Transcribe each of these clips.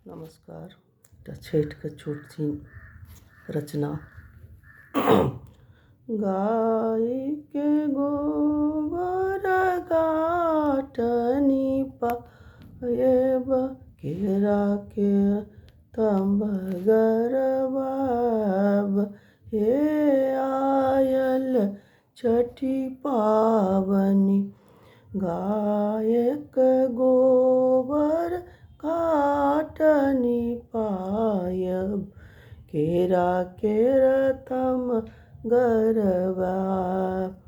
नमस्कार। छठ के छोट सी रचना। गाय के गोबर गाठनी पायब, केरा के तंब गरबाब। हे आयल छठी पावनी, गाय के गोबर घाटनी पायब, केरा के रतम गरबाब।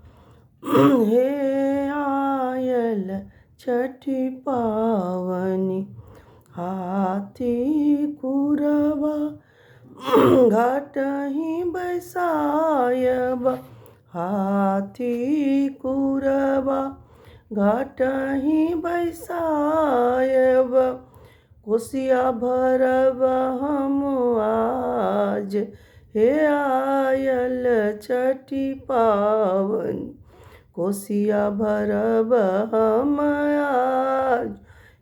हे आयल छठी पावनी, हाथी कुरबा घाटही बैसायब। हाथी कुरबा घाटही बैसायब, कोसिया भरब हम आज। हे आयल छठी पावनी, कोसिया भरब हम आज।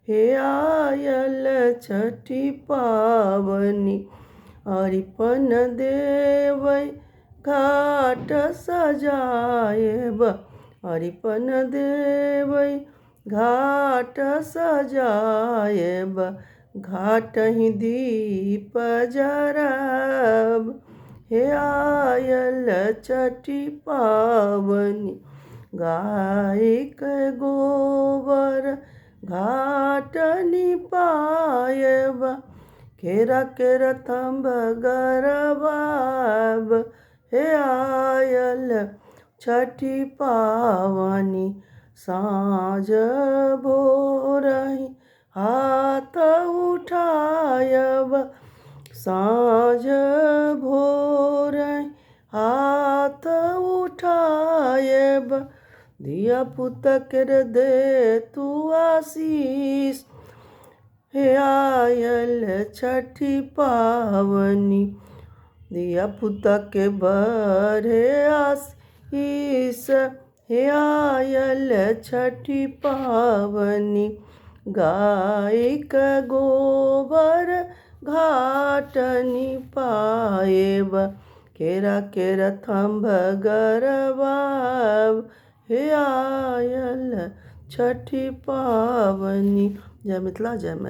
हे आयल छठी पावनी, अरिपन देबै घाट सजायब। अरिपन देबै घाट सजायब, घाटहि दीप जराब। हे आयल छठी पावनी, गाय के गोबर घाटनी पायब, केरा के रतम गरबाब। हे आयल छठी पावनी, साँझ भोरहि हाथ उठायब। साँझ भोरहि हाथ उठायब, धिया पुता के दे तू आशीष। हे आयल छठी पावनी, धिया पुता के बड़े आशीष। हे आयल छठी पावनी, गाय के गोबर घाटनी पायब, केरा के रतम गरबाब। हे आयल छठी पावनी। जय मिथिला, जय मैथिली।